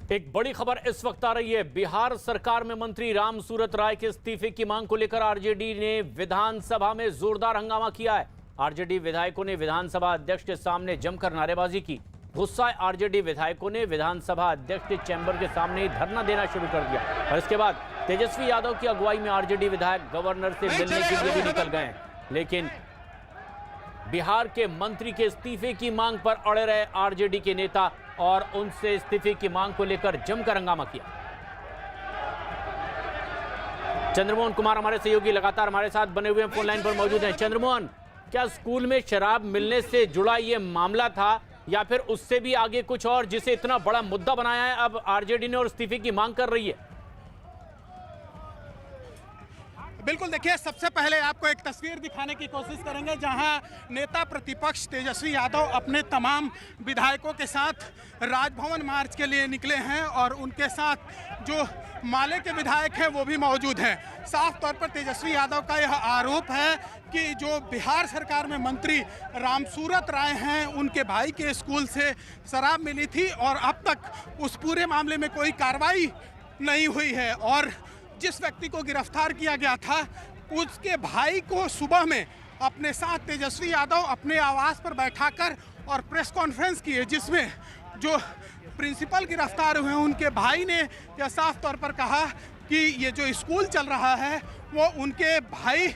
एक बड़ी खबर इस वक्त आ रही है। बिहार सरकार में मंत्री रामसूरत राय के इस्तीफे की मांग को लेकर आरजेडी ने विधानसभा में जोरदार हंगामा किया है। आरजेडी विधायकों ने विधानसभा अध्यक्ष के सामने जमकर नारेबाजी की। गुस्साए आरजेडी विधायकों ने विधानसभा अध्यक्ष के चैम्बर के सामने ही धरना देना शुरू कर दिया और इसके बाद तेजस्वी यादव की अगुवाई में आरजेडी विधायक गवर्नर से मिलने के लिए भी निकल गए, लेकिन बिहार के मंत्री के इस्तीफे की मांग पर अड़े रहे आरजेडी के नेता और उनसे इस्तीफे की मांग को लेकर जमकर हंगामा किया। चंद्रमोहन कुमार हमारे सहयोगी लगातार हमारे साथ बने हुए फोन लाइन पर मौजूद हैं। चंद्रमोहन, क्या स्कूल में शराब मिलने से जुड़ा यह मामला था या फिर उससे भी आगे कुछ और जिसे इतना बड़ा मुद्दा बनाया है अब आरजेडी ने और इस्तीफे की मांग कर रही है? बिल्कुल, देखिए, सबसे पहले आपको एक तस्वीर दिखाने की कोशिश करेंगे जहां नेता प्रतिपक्ष तेजस्वी यादव अपने तमाम विधायकों के साथ राजभवन मार्च के लिए निकले हैं और उनके साथ जो माले के विधायक हैं वो भी मौजूद हैं। साफ तौर पर तेजस्वी यादव का यह आरोप है कि जो बिहार सरकार में मंत्री रामसूरत राय हैं उनके भाई के स्कूल से शराब मिली थी और अब तक उस पूरे मामले में कोई कार्रवाई नहीं हुई है और जिस व्यक्ति को गिरफ्तार किया गया था उसके भाई को सुबह में अपने साथ तेजस्वी यादव अपने आवास पर बैठाकर और प्रेस कॉन्फ्रेंस की है, जिसमें जो प्रिंसिपल गिरफ्तार हुए हैं उनके भाई ने यह साफ तौर पर कहा कि ये जो स्कूल चल रहा है वो उनके भाई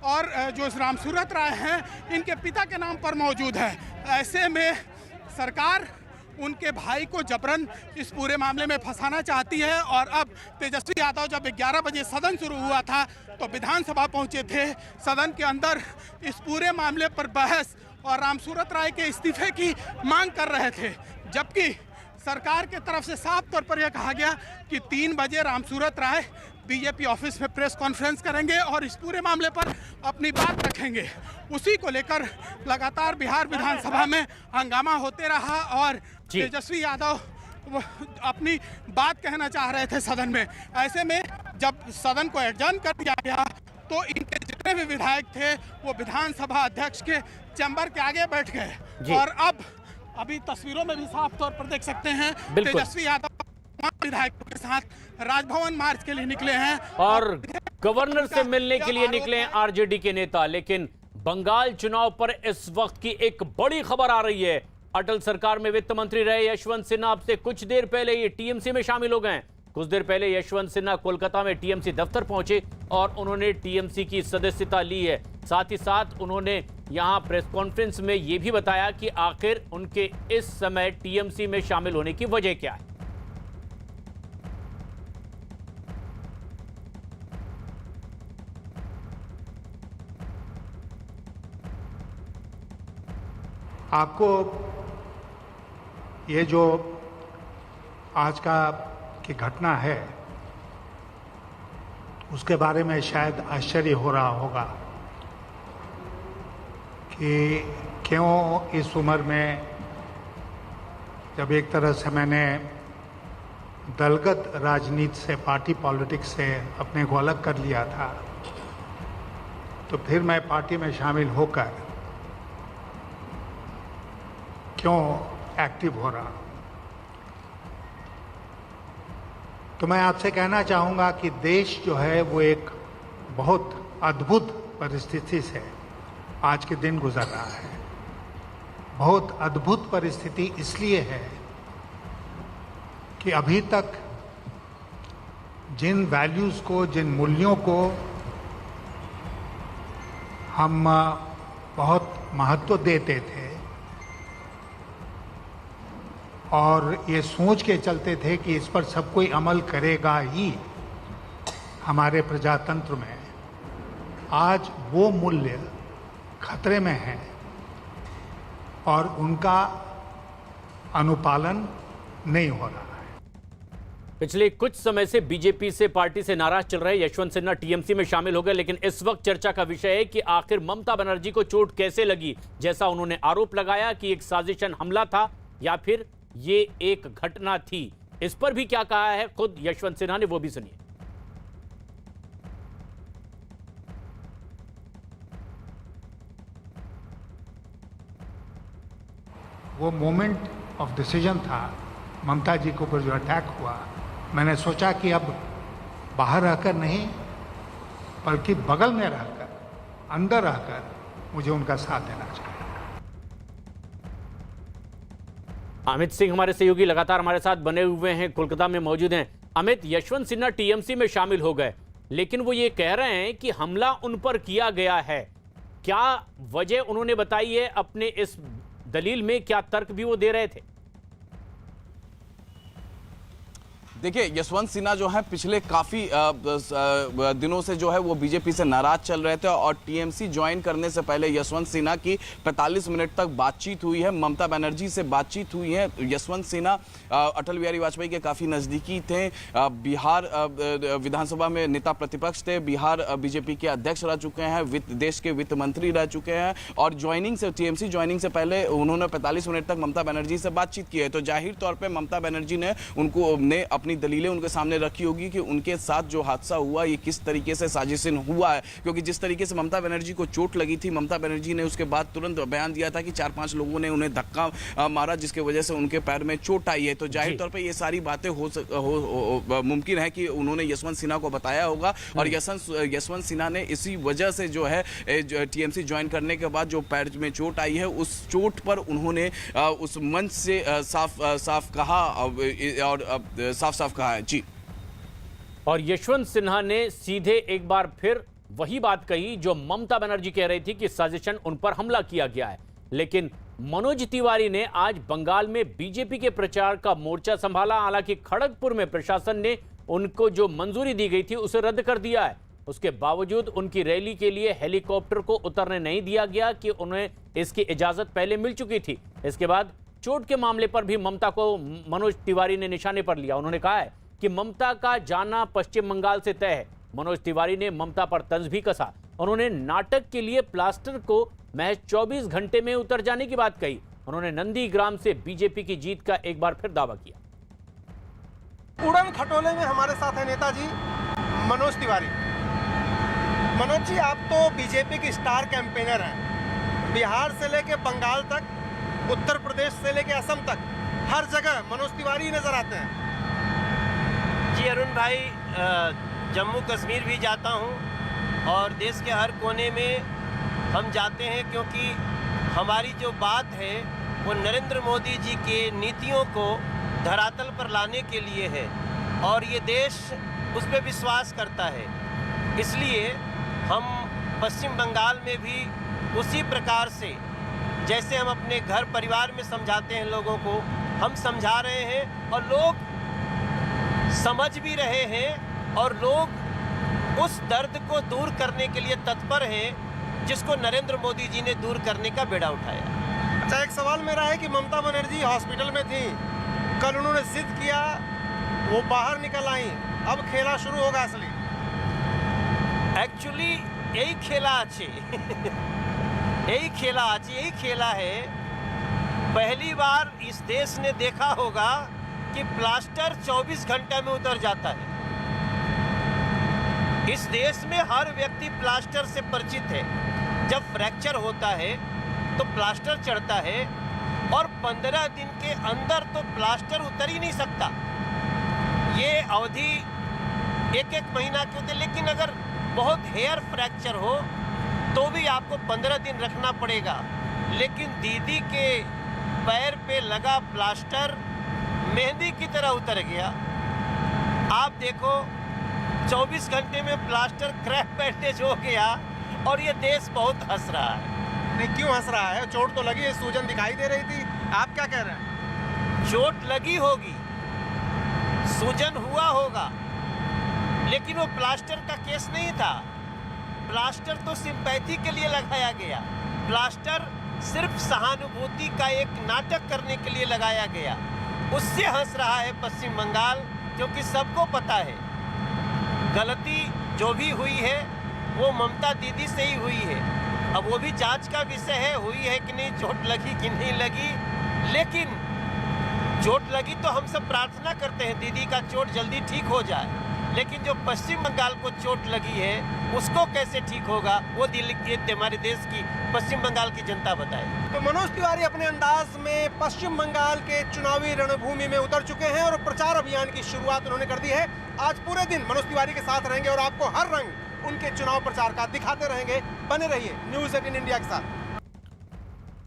और जो रामसूरत राय हैं इनके पिता के नाम पर मौजूद है। ऐसे में सरकार उनके भाई को जबरन इस पूरे मामले में फंसाना चाहती है और अब तेजस्वी यादव जब 11 बजे सदन शुरू हुआ था तो विधानसभा पहुंचे थे। सदन के अंदर इस पूरे मामले पर बहस और रामसूरत राय के इस्तीफे की मांग कर रहे थे, जबकि सरकार के तरफ से साफ तौर पर यह कहा गया कि 3 बजे रामसूरत राय बीजेपी ऑफिस में प्रेस कॉन्फ्रेंस करेंगे और इस पूरे मामले पर अपनी बात रखेंगे। उसी को लेकर लगातार बिहार विधानसभा में हंगामा होते रहा और तेजस्वी यादव अपनी बात कहना चाह रहे थे सदन में। ऐसे में जब सदन को एडजर्न कर दिया गया तो इनके जितने भी विधायक थे वो विधानसभा अध्यक्ष के चैम्बर के आगे बैठ गए और अब अभी तस्वीरों में भी साफ तौर पर देख सकते हैं तेजस्वी यादव विधायकों के साथ राजभवन मार्च के लिए निकले हैं और गवर्नर से मिलने के लिए निकले हैं आरजेडी के नेता। लेकिन बंगाल चुनाव पर इस वक्त की एक बड़ी खबर आ रही है। अटल सरकार में वित्त मंत्री रहे यशवंत सिन्हा अब से कुछ देर पहले ये टीएमसी में शामिल हो गए। कुछ देर पहले यशवंत सिन्हा कोलकाता में टीएमसी दफ्तर पहुंचे और उन्होंने टीएमसी की सदस्यता ली है। साथ ही साथ उन्होंने यहां प्रेस कॉन्फ्रेंस में यह भी बताया कि आखिर उनके इस समय टीएमसी में शामिल होने की वजह क्या है। आपको ये जो आज की घटना है उसके बारे में शायद आश्चर्य हो रहा होगा कि क्यों इस उम्र में, जब एक तरह से मैंने दलगत राजनीति से, पार्टी पॉलिटिक्स से अपने को अलग कर लिया था, तो फिर मैं पार्टी में शामिल होकर क्यों एक्टिव हो रहा। तो मैं आपसे कहना चाहूँगा कि देश जो है वो एक बहुत अद्भुत परिस्थिति से आज के दिन गुजर रहा है। बहुत अद्भुत परिस्थिति इसलिए है कि अभी तक जिन वैल्यूज़ को, जिन मूल्यों को हम बहुत महत्व देते थे और ये सोच के चलते थे कि इस पर सब कोई अमल करेगा ही हमारे प्रजातंत्र में, आज वो मूल्य खतरे में हैं और उनका अनुपालन नहीं हो रहा है। पिछले कुछ समय से बीजेपी से, पार्टी से नाराज चल रहे यशवंत सिन्हा टीएमसी में शामिल हो गए, लेकिन इस वक्त चर्चा का विषय है कि आखिर ममता बनर्जी को चोट कैसे लगी, जैसा उन्होंने आरोप लगाया कि एक साजिशन हमला था या फिर ये एक घटना थी। इस पर भी क्या कहा है खुद यशवंत सिन्हा ने, वो भी सुनिए। वो मोमेंट ऑफ डिसीजन था ममता जी के ऊपर जो अटैक हुआ, मैंने सोचा कि अब बाहर रहकर नहीं बल्कि बगल में रहकर, अंदर रहकर मुझे उनका साथ देना चाहिए। अमित सिंह हमारे सहयोगी लगातार हमारे साथ बने हुए हैं, कोलकाता में मौजूद हैं। अमित, यशवंत सिन्हा टीएमसी में शामिल हो गए, लेकिन वो ये कह रहे हैं कि हमला उन पर किया गया है। क्या वजह उन्होंने बताई है? अपने इस दलील में क्या तर्क भी वो दे रहे थे? देखिए, यशवंत सिन्हा जो है पिछले काफ़ी दिनों से जो है वो बीजेपी से नाराज चल रहे थे और टीएमसी ज्वाइन करने से पहले यशवंत सिन्हा की 45 मिनट तक बातचीत हुई है, ममता बनर्जी से बातचीत हुई है। यशवंत सिन्हा अटल बिहारी वाजपेयी के काफ़ी नज़दीकी थे, बिहार विधानसभा में नेता प्रतिपक्ष थे, बिहार बीजेपी के अध्यक्ष रह चुके हैं, देश के वित्त मंत्री रह चुके हैं और टीएमसी ज्वाइनिंग से पहले उन्होंने 45 मिनट तक ममता बनर्जी से बातचीत की है। तो जाहिर तौर पर ममता बनर्जी ने अपनी दलीलें उनके सामने रखी होगी कि उनके साथ जो हादसा हुआ ये किस तरीके से साजिशन हुआ है, क्योंकि जिस तरीके से ममता बनर्जी को चोट लगी थी, ममता बनर्जी ने उसके बाद तुरंत बयान दिया था कि 4-5 लोगों ने उन्हें धक्का मारा जिसकी वजह से उनके पैर में चोट आई है। तो जाहिर तौर पर ये सारी बातें मुमकिन है कि उन्होंने यशवंत सिन्हा को बताया होगा और यशवंत सिन्हा ने इसी वजह से जो है टीएमसी ज्वाइन करने के बाद जो पैर में चोट आई है उस चोट पर उन्होंने उस मंच से साफ कहा और साफ कहा है। जी। और यशवंत सिन्हा ने सीधे एक बार फिर वही बात कही जो ममता बनर्जी कह रही थी कि साजिशन उन पर हमला किया गया है। लेकिन मनोज तिवारी ने आज बंगाल में बीजेपी के प्रचार का मोर्चा संभाला। हालांकि खड़गपुर में प्रशासन ने उनको जो मंजूरी दी गई थी उसे रद्द कर दिया है। उसके बावजूद उनकी रैली के लिए हेलीकॉप्टर को उतरने नहीं दिया गया कि उन्हें इसकी इजाजत पहले मिल चुकी थी। इसके बाद चोट के मामले पर भी ममता को मनोज तिवारी ने निशाने पर लिया। उन्होंने कहा है कि ममता का जाना पश्चिम बंगाल से तय है। मनोज तिवारी ने ममता पर तंज भी कसा। उन्होंने नाटक के लिए प्लास्टर को महज 24 घंटे में उतर जाने की बात कही। उन्होंने नंदीग्राम से बीजेपी की जीत का एक बार फिर दावा किया। उड़न खटोले में हमारे साथ है नेताजी मनोज तिवारी। मनोज जी, आप तो बीजेपी की स्टार कैंपेनर हैं। बिहार से लेके बंगाल तक, उत्तर प्रदेश से लेके असम तक, हर जगह मनोज तिवारी नजर आते हैं। जी अरुण भाई, जम्मू कश्मीर भी जाता हूँ और देश के हर कोने में हम जाते हैं क्योंकि हमारी जो बात है वो नरेंद्र मोदी जी के नीतियों को धरातल पर लाने के लिए है और ये देश उस पर विश्वास करता है। इसलिए हम पश्चिम बंगाल में भी उसी प्रकार से जैसे हम अपने घर परिवार में समझाते हैं लोगों को, हम समझा रहे हैं और लोग समझ भी रहे हैं और लोग उस दर्द को दूर करने के लिए तत्पर हैं जिसको नरेंद्र मोदी जी ने दूर करने का बेड़ा उठाया। अच्छा, एक सवाल मेरा है कि ममता बनर्जी हॉस्पिटल में थी, कल उन्होंने जिद किया, वो बाहर निकल आई, अब खेला शुरू होगा असली। एक्चुअली यही खेला अच्छे यही खेला है। पहली बार इस देश ने देखा होगा कि प्लास्टर 24 घंटे में उतर जाता है। इस देश में हर व्यक्ति प्लास्टर से परिचित है। जब फ्रैक्चर होता है तो प्लास्टर चढ़ता है और 15 दिन के अंदर तो प्लास्टर उतर ही नहीं सकता। ये अवधि एक महीना की होती है, लेकिन अगर बहुत हेयर फ्रैक्चर हो तो भी आपको 15 दिन रखना पड़ेगा। लेकिन दीदी के पैर पे लगा प्लास्टर मेहंदी की तरह उतर गया। आप देखो 24 घंटे में प्लास्टर क्रैक बैंडेज हो गया और ये देश बहुत हंस रहा है। नहीं, क्यों हंस रहा है? चोट तो लगी है, सूजन दिखाई दे रही थी। आप क्या कह रहे हैं? चोट लगी होगी, सूजन हुआ होगा, लेकिन वो प्लास्टर का केस नहीं था। प्लास्टर तो सिंपैथी के लिए लगाया गया। प्लास्टर सिर्फ सहानुभूति का एक नाटक करने के लिए लगाया गया। उससे हंस रहा है पश्चिम बंगाल, क्योंकि सबको पता है गलती जो भी हुई है वो ममता दीदी से ही हुई है। अब वो भी जांच का विषय है, हुई है कि नहीं, चोट लगी कि नहीं लगी। लेकिन चोट लगी तो हम सब प्रार्थना करते हैं दीदी का चोट जल्दी ठीक हो जाए। लेकिन जो पश्चिम बंगाल को चोट लगी है उसको कैसे ठीक होगा, वो दिल्ली की हमारे देश की पश्चिम बंगाल की जनता बताए। तो मनोज तिवारी अपने अंदाज में पश्चिम बंगाल के चुनावी रणभूमि में उतर चुके हैं और प्रचार अभियान की शुरुआत उन्होंने कर दी है। आज पूरे दिन मनोज तिवारी के साथ रहेंगे और आपको हर रंग उनके चुनाव प्रचार का दिखाते रहेंगे। बने रहिए न्यूज़ 18 इंडिया के साथ।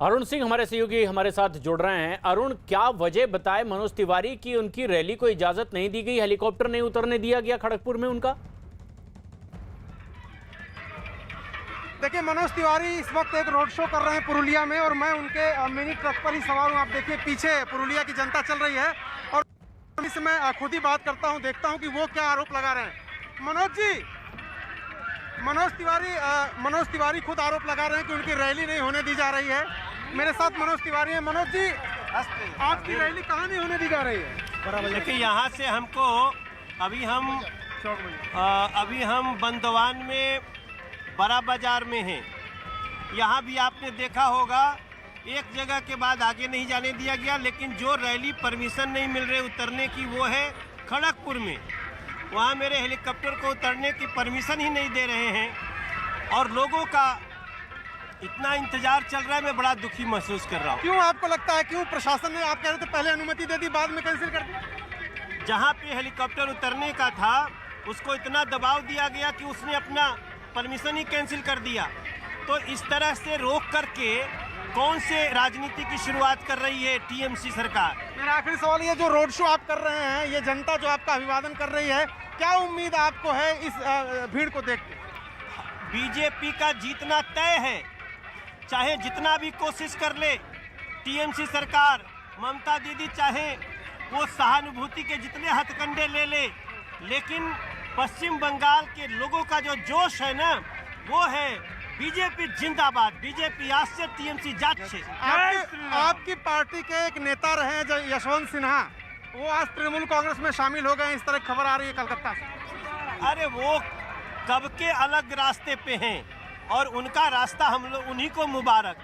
अरुण सिंह हमारे सहयोगी हमारे साथ जुड़ रहे हैं। अरुण, क्या वजह बताए मनोज तिवारी की उनकी रैली को इजाजत नहीं दी गई, हेलीकॉप्टर नहीं उतरने दिया गया खड़गपुर में उनका? देखिए, मनोज तिवारी इस वक्त एक रोड शो कर रहे हैं पुरुलिया में और मैं उनके मिनी ट्रक पर ही सवार हूँ। आप देखिए पीछे पुरुलिया की जनता चल रही है और इस मैं खुद ही बात करता हूँ, देखता हूँ कि वो क्या आरोप लगा रहे हैं। मनोज जी, मनोज तिवारी खुद आरोप लगा रहे हैं कि उनकी रैली नहीं होने दी जा रही है। मेरे साथ मनोज तिवारी हैं। मनोज जी, आपकी रैली कहाँ नहीं होने दी जा रही है? देखिए, यहाँ से हमको अभी हम बंदवान में बड़ा बाजार में हैं। यहाँ भी आपने देखा होगा एक जगह के बाद आगे नहीं जाने दिया गया, लेकिन जो रैली परमिशन नहीं मिल रही उतरने की वो है खड़गपुर में। वहाँ मेरे हेलीकॉप्टर को उतरने की परमिशन ही नहीं दे रहे हैं और लोगों का इतना इंतजार चल रहा है। मैं बड़ा दुखी महसूस कर रहा हूँ। क्यों आपको लगता है, क्यों प्रशासन ने, आप कह रहे थे पहले अनुमति दे दी बाद में कैंसिल कर दी? जहाँ पे हेलीकॉप्टर उतरने का था उसको इतना दबाव दिया गया कि उसने अपना परमिशन ही कैंसिल कर दिया। तो इस तरह से रोक करके कौन से राजनीति की शुरुआत कर रही है टीएमसी सरकार? मेरा आखिरी सवाल, ये जो रोड शो आप कर रहे हैं, ये जनता जो आपका अभिवादन कर रही है, क्या उम्मीद आपको है इस भीड़ को देख के? बीजेपी का जीतना तय है, चाहे जितना भी कोशिश कर ले टीएमसी सरकार, ममता दीदी चाहे वो सहानुभूति के जितने हथकंडे ले ले, लेकिन पश्चिम बंगाल के लोगों का जो जोश है ना, वो है बीजेपी जिंदाबाद, बीजेपी आज से टीएमसी जात से। आपकी पार्टी के एक नेता रहे हैं यशवंत सिन्हा, वो आज तृणमूल कांग्रेस में शामिल हो गए, इस तरह खबर आ रही है कलकत्ता से। अरे वो कब के अलग रास्ते पे हैं और उनका रास्ता हम लोग उन्हीं को मुबारक,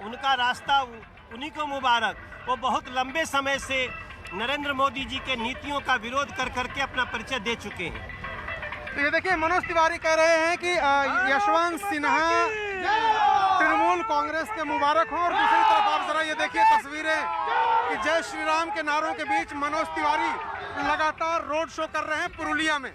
उनका रास्ता उन्हीं को मुबारक। वो बहुत लंबे समय से नरेंद्र मोदी जी के नीतियों का विरोध कर करके अपना परिचय दे चुके हैं। तो ये देखिए, मनोज तिवारी कह रहे हैं कि यशवंत सिन्हा तृणमूल कांग्रेस के मुबारक हों और दूसरी तरफ आप जरा ये देखिए तस्वीरें कि जय श्री राम के नारों के बीच मनोज तिवारी लगातार रोड शो कर रहे हैं पुरुलिया में।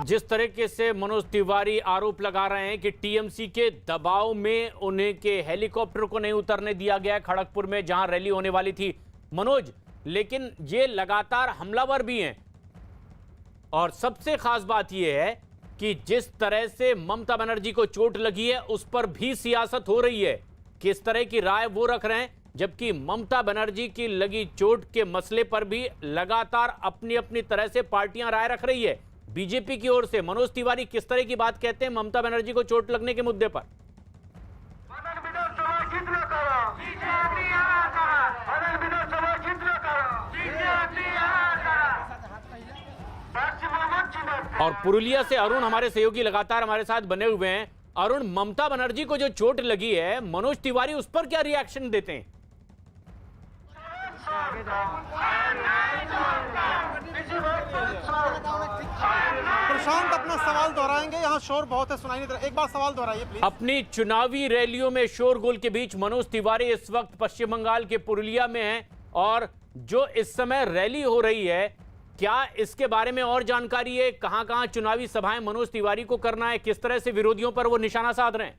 जिस तरीके से मनोज तिवारी आरोप लगा रहे हैं कि टीएमसी के दबाव में उन्हें के हेलीकॉप्टर को नहीं उतरने दिया गया खड़गपुर में जहां रैली होने वाली थी मनोज, लेकिन ये लगातार हमलावर भी हैं और सबसे खास बात यह है कि जिस तरह से ममता बनर्जी को चोट लगी है उस पर भी सियासत हो रही है। किस तरह की राय वो रख रहे हैं, जबकि ममता बनर्जी की लगी चोट के मसले पर भी लगातार अपनी अपनी तरह से पार्टियां राय रख रही है। बीजेपी की ओर से मनोज तिवारी किस तरह की बात कहते हैं ममता बनर्जी को चोट लगने के मुद्दे पर? और पुरुलिया से अरुण हमारे सहयोगी लगातार हमारे साथ बने हुए हैं। अरुण, ममता बनर्जी को जो चोट लगी है, मनोज तिवारी उस पर क्या रिएक्शन देते हैं? प्रशांत अपना सवाल दोहराएंगे, यहाँ शोर बहुत है, सुनाई नहीं दे रहा। एक बार सवाल दोहराइए प्लीज। अपनी चुनावी रैलियों में शोरगुल के बीच मनोज तिवारी इस वक्त पश्चिम बंगाल के पुरुलिया में हैं और जो इस समय रैली हो रही है, क्या इसके बारे में और जानकारी है? कहां कहां चुनावी सभाएं मनोज तिवारी को करना है, किस तरह से विरोधियों पर वो निशाना साध रहे हैं?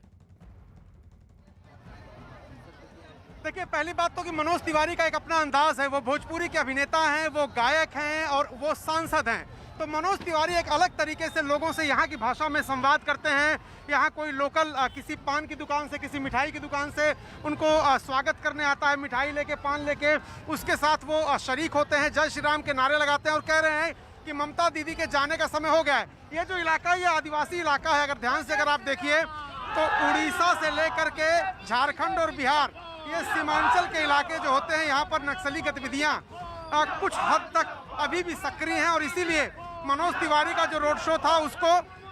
देखिए, पहली बात तो कि मनोज तिवारी का एक अपना अंदाज है, वो भोजपुरी के अभिनेता हैं, वो गायक हैं और वो सांसद हैं। तो मनोज तिवारी एक अलग तरीके से लोगों से यहाँ की भाषा में संवाद करते हैं। यहाँ कोई लोकल किसी पान की दुकान से, किसी मिठाई की दुकान से उनको स्वागत करने आता है, मिठाई लेके, पान लेके, उसके साथ वो शरीक होते हैं, जय श्री राम के नारे लगाते हैं और कह रहे हैं कि ममता दीदी के जाने का समय हो गया है। ये जो इलाका है, ये आदिवासी इलाका है। अगर ध्यान से अगर आप देखिए तो उड़ीसा से लेकर के झारखंड और बिहार, ये सीमांचल के इलाके जो होते हैं, यहाँ पर नक्सली गतिविधियाँ कुछ हद तक अभी भी सक्रिय हैं और इसीलिए मनोज तिवारी का जो रोड शो था उसको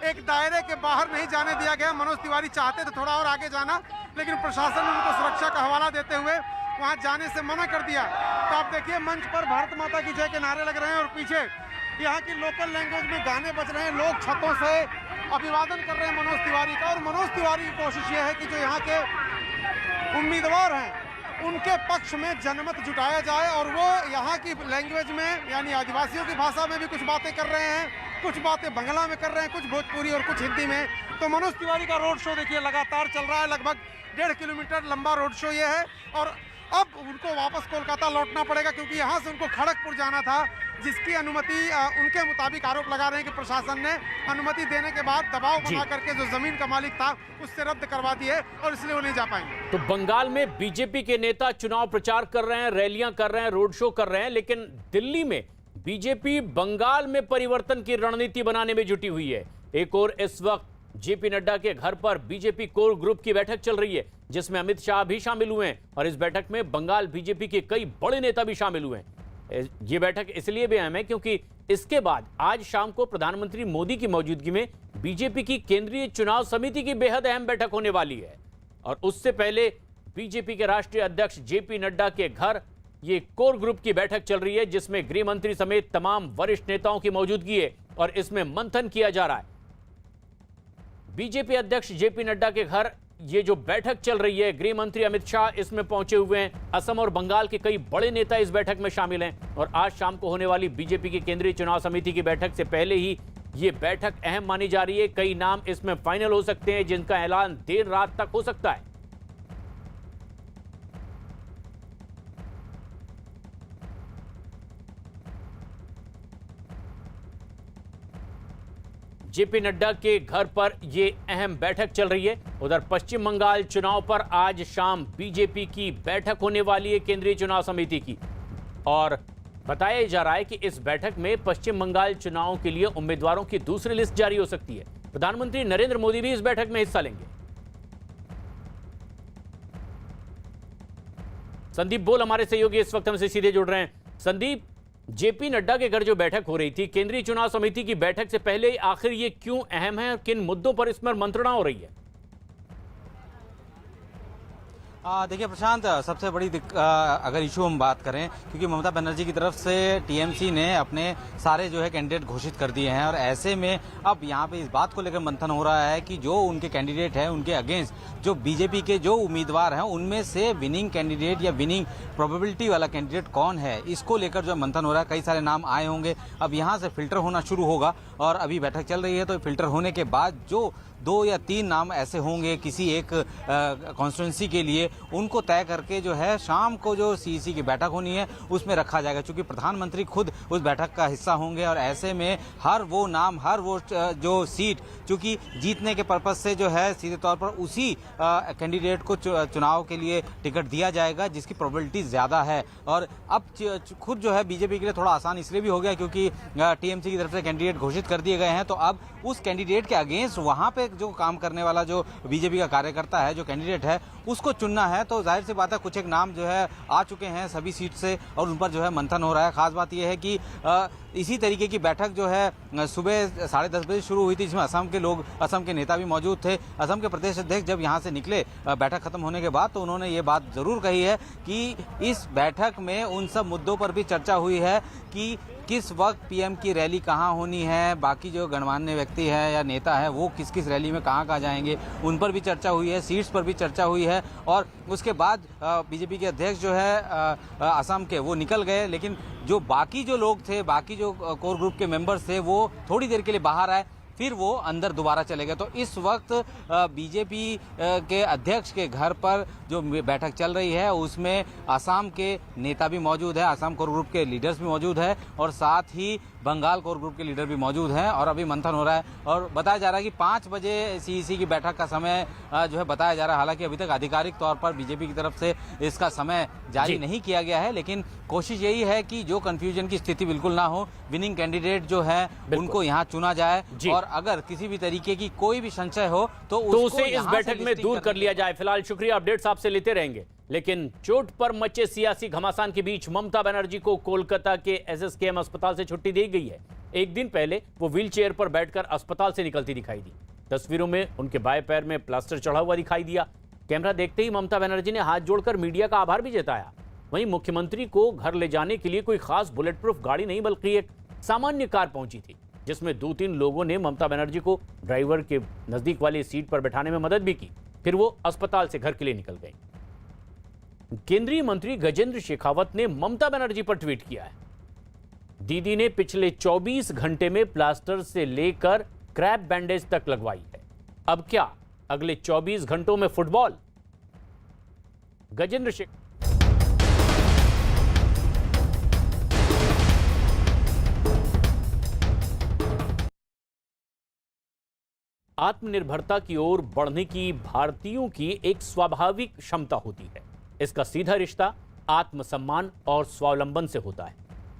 एक दायरे के बाहर नहीं जाने दिया गया। मनोज तिवारी चाहते थे थोड़ा और आगे जाना, लेकिन प्रशासन ने उनको सुरक्षा का हवाला देते हुए वहां जाने से मना कर दिया। तो आप देखिए मंच पर भारत माता की जय के नारे लग रहे हैं और पीछे यहाँ की लोकल लैंग्वेज में गाने बज रहे हैं, लोग छतों से अभिवादन कर रहे हैं मनोज तिवारी का। और मनोज तिवारी की कोशिश ये है कि जो यहाँ के उम्मीदवार हैं उनके पक्ष में जनमत जुटाया जाए, और वो यहाँ की लैंग्वेज में यानी आदिवासियों की भाषा में भी कुछ बातें कर रहे हैं, कुछ बातें बंगला में कर रहे हैं, कुछ भोजपुरी और कुछ हिंदी में। तो मनोज तिवारी का रोड शो देखिए लगातार चल रहा है, लगभग 1.5 किलोमीटर लंबा रोड शो ये है। और अब उनको वापस कोलकाता लौटना पड़ेगा, क्योंकि यहाँ से उनको खड़गपुर जाना था, जिसकी अनुमति उनके मुताबिक आरोप लगा रहे हैं कि प्रशासन ने अनुमति देने के बाद दबाव बना करके जो जमीन का मालिक था उससे रद्द करवा दी है, और इसलिए वो नहीं जा पाएंगे। तो बंगाल में बीजेपी के नेता चुनाव प्रचार कर रहे हैं, रैलियां कर रहे हैं, रोड शो कर रहे हैं, लेकिन दिल्ली में बीजेपी बंगाल में परिवर्तन की रणनीति बनाने में जुटी हुई है। एक और इस वक्त जेपी नड्डा के घर पर बीजेपी कोर ग्रुप की बैठक चल रही है, जिसमें अमित शाह भी शामिल हुए हैं, और इस बैठक में बंगाल बीजेपी के कई बड़े नेता भी शामिल हुए हैं। ये बैठक इसलिए भी अहम है क्योंकि इसके बाद आज शाम को प्रधानमंत्री मोदी की मौजूदगी में बीजेपी की केंद्रीय चुनाव समिति की बेहद अहम बैठक होने वाली है। और उससे पहले बीजेपी के राष्ट्रीय अध्यक्ष जेपी नड्डा के घर ये कोर ग्रुप की बैठक चल रही है, जिसमें गृह मंत्री समेत तमाम वरिष्ठ नेताओं की मौजूदगी है, और इसमें मंथन किया जा रहा है। बीजेपी अध्यक्ष जेपी नड्डा के घर ये जो बैठक चल रही है, गृह मंत्री अमित शाह इसमें पहुंचे हुए हैं, असम और बंगाल के कई बड़े नेता इस बैठक में शामिल हैं, और आज शाम को होने वाली बीजेपी की केंद्रीय चुनाव समिति की बैठक से पहले ही ये बैठक अहम मानी जा रही है। कई नाम इसमें फाइनल हो सकते हैं, जिनका ऐलान देर रात तक हो सकता है। जेपी नड्डा के घर पर यह अहम बैठक चल रही है। उधर पश्चिम बंगाल चुनाव पर आज शाम बीजेपी की बैठक होने वाली है केंद्रीय चुनाव समिति की, और बताया जा रहा है कि इस बैठक में पश्चिम बंगाल चुनाव के लिए उम्मीदवारों की दूसरी लिस्ट जारी हो सकती है। प्रधानमंत्री नरेंद्र मोदी भी इस बैठक में हिस्सा लेंगे। संदीप बोल हमारे सहयोगी इस वक्त हमसे सीधे जुड़ रहे हैं। संदीप, जेपी नड्डा के घर जो बैठक हो रही थी केंद्रीय चुनाव समिति की बैठक से पहले, आखिर ये क्यों अहम है, किन मुद्दों पर इसमें मंत्रणा हो रही है? देखिए प्रशांत, सबसे बड़ी अगर इशू हम बात करें, क्योंकि ममता बनर्जी की तरफ से टीएमसी ने अपने सारे जो है कैंडिडेट घोषित कर दिए हैं, और ऐसे में अब यहाँ पे इस बात को लेकर मंथन हो रहा है कि जो उनके कैंडिडेट हैं उनके अगेंस्ट जो बीजेपी के जो उम्मीदवार हैं उनमें से विनिंग कैंडिडेट या विनिंग प्रोबेबिलिटी वाला कैंडिडेट कौन है, इसको लेकर जो मंथन हो रहा है। कई सारे नाम आए होंगे, अब यहाँ से फिल्टर होना शुरू होगा, और अभी बैठक चल रही है, तो फिल्टर होने के बाद जो 2 या 3 नाम ऐसे होंगे किसी एक कॉन्स्टिट्यूंसी के लिए, उनको तय करके जो है शाम को जो सीईसी की बैठक होनी है उसमें रखा जाएगा, क्योंकि प्रधानमंत्री खुद उस बैठक का हिस्सा होंगे। और ऐसे में हर वो नाम, हर वो जो सीट, चूंकि जीतने के पर्पज से जो है सीधे तौर पर उसी कैंडिडेट को चुनाव के लिए टिकट दिया जाएगा जिसकी प्रोबेबिलिटी ज़्यादा है। और अब खुद जो है बीजेपी के लिए थोड़ा आसान इसलिए भी हो गया क्योंकि टीएमसी की तरफ से कैंडिडेट घोषित कर दिए गए हैं, तो अब उस कैंडिडेट के अगेंस्ट वहाँ पे जो काम करने वाला जो बीजेपी का कार्यकर्ता है, जो कैंडिडेट है, उसको चुनना है। तो जाहिर सी बात है कुछ एक नाम जो है आ चुके हैं सभी सीट से, और उन पर जो है मंथन हो रहा है। खास बात यह है कि इसी तरीके की बैठक जो है सुबह 10:30 बजे शुरू हुई थी, जिसमें असम के लोग, असम के नेता भी मौजूद थे। असम के प्रदेश अध्यक्ष जब यहाँ से निकले बैठक खत्म होने के बाद, तो उन्होंने ये बात जरूर कही है कि इस बैठक में उन सब मुद्दों पर भी चर्चा हुई है कि किस वक्त पीएम की रैली कहाँ होनी है, बाकी जो गणमान्य व्यक्ति है या नेता है वो किस किस रैली में कहाँ जाएंगे, उन पर भी चर्चा हुई है, सीट्स पर भी चर्चा हुई है। और उसके बाद बीजेपी के अध्यक्ष जो है असम के, वो निकल गए, लेकिन जो बाकी जो लोग थे, बाकी जो कोर ग्रुप के मेंबर्स थे, वो थोड़ी देर के लिए बाहर आए, फिर वो अंदर दोबारा चले गए। तो इस वक्त बीजेपी के अध्यक्ष के घर पर जो बैठक चल रही है उसमें असम के नेता भी मौजूद है, असम कोर ग्रुप के लीडर्स भी मौजूद है, और साथ ही बंगाल कोर ग्रुप के लीडर भी मौजूद हैं। और अभी मंथन हो रहा है, और बताया जा रहा है कि 5 बजे सीईसी की बैठक का समय जो है बताया जा रहा है। हालांकि अभी तक आधिकारिक तौर पर बीजेपी की तरफ से इसका समय जारी नहीं किया गया है, लेकिन कोशिश यही है कि जो कंफ्यूजन की स्थिति बिल्कुल ना हो, विनिंग कैंडिडेट जो है उनको यहाँ चुना जाए, और अगर किसी भी तरीके की कोई भी संशय हो तो उसे इस बैठक में दूर कर लिया जाए। फिलहाल शुक्रिया, अपडेट्स आपसे लेते रहेंगे। लेकिन चोट पर मचे सियासी घमासान के बीच ममता बनर्जी को कोलकाता के एसएसकेएम अस्पताल से छुट्टी दी गई है। एक दिन पहले वो व्हील चेयर पर बैठकर अस्पताल से निकलती दिखाई दी। तस्वीरों में उनके बाएं पैर में प्लास्टर चढ़ा हुआ दिखाई दिया। कैमरा देखते ही ममता बनर्जी ने हाथ जोड़कर मीडिया का आभार भी जताया। वहीं मुख्यमंत्री को घर ले जाने के लिए कोई खास बुलेट प्रूफ गाड़ी नहीं, बल्कि एक सामान्य कार पहुंची थी, जिसमें 2-3 लोगों ने ममता बनर्जी को ड्राइवर के नजदीक वाली सीट पर बैठाने में मदद भी की। फिर वो अस्पताल से घर के लिए निकल गए। केंद्रीय मंत्री गजेंद्र शेखावत ने ममता बनर्जी पर ट्वीट किया है, दीदी ने पिछले 24 घंटे में प्लास्टर से लेकर क्रैप बैंडेज तक लगवाई है। अब क्या अगले 24 घंटों में फुटबॉल? गजेंद्र शेखावत। आत्मनिर्भरता की ओर बढ़ने की भारतीयों की एक स्वाभाविक क्षमता होती है। इसका सीधा रिश्ता आत्मसम्मान और स्वावलंबन से होता है।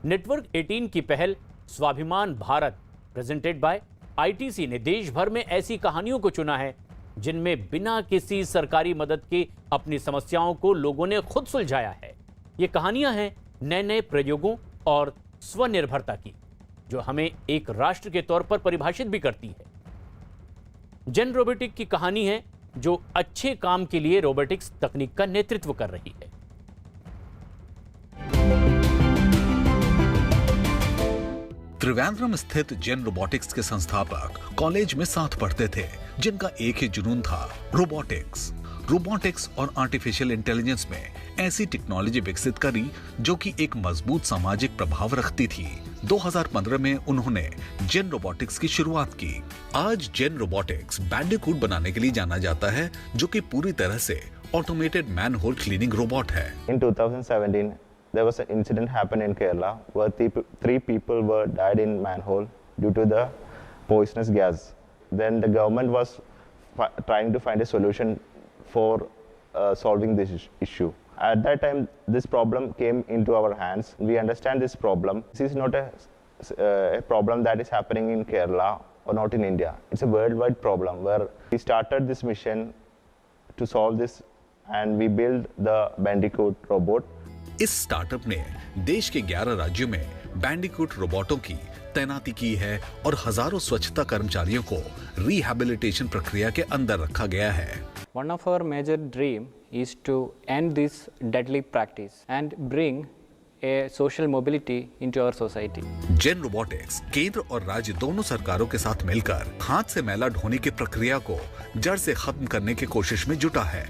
नेटवर्क 18 की पहल स्वाभिमान भारत प्रेजेंटेड बाय आईटीसी ने देश भर में ऐसी कहानियों को चुना है जिनमें बिना किसी सरकारी मदद के अपनी समस्याओं को लोगों ने खुद सुलझाया है। ये कहानियां हैं नए नए प्रयोगों और स्वनिर्भरता की, जो हमें एक राष्ट्र के तौर पर परिभाषित भी करती है। जेन रोबोटिक की कहानी है, जो अच्छे काम के लिए रोबोटिक्स तकनीक का नेतृत्व कर रही है। त्रिवेंद्रम स्थित जेन रोबोटिक्स के संस्थापक कॉलेज में साथ पढ़ते थे, जिनका एक ही जुनून था, रोबोटिक्स और आर्टिफिशियल इंटेलिजेंस में ऐसी टेक्नोलॉजी विकसित करी जो कि एक मजबूत सामाजिक प्रभाव रखती थी। 2015 में उन्होंने जेन रोबोटिक्स की शुरुआत की। आज जेन रोबोटिक्स बैंडिकूट बनाने के लिए जाना जाता है, जो कि पूरी तरह से ऑटोमेटेड मैनहोल क्लीनिंग रोबोट है। In 2017, there was an incident happened in Kerala where 3 people were died in manhole due to the poisonous gas. Then the government was trying to find a solution for solving this issue. At that time, this problem came into our hands. We understand this problem. This is not a problem that is happening in Kerala or not in India. It's a worldwide problem where we started this mission to solve this and we built the Bandicoot robot. इस startup ने देश के 11 राज्यों में Bandicoot रोबोटों की तैनाती की है और हजारों स्वच्छता कर्मचारियों को रिहैबिलिटेशन प्रक्रिया के अंदर रखा गया है। One of our major dream is to end this deadly practice and bring a social mobility into our society. Gen Robotics केंद्र और राज्य दोनों सरकारों के साथ मिलकर हाथ से मैला ढोने की प्रक्रिया को जड़ से खत्म करने की कोशिश में जुटा है।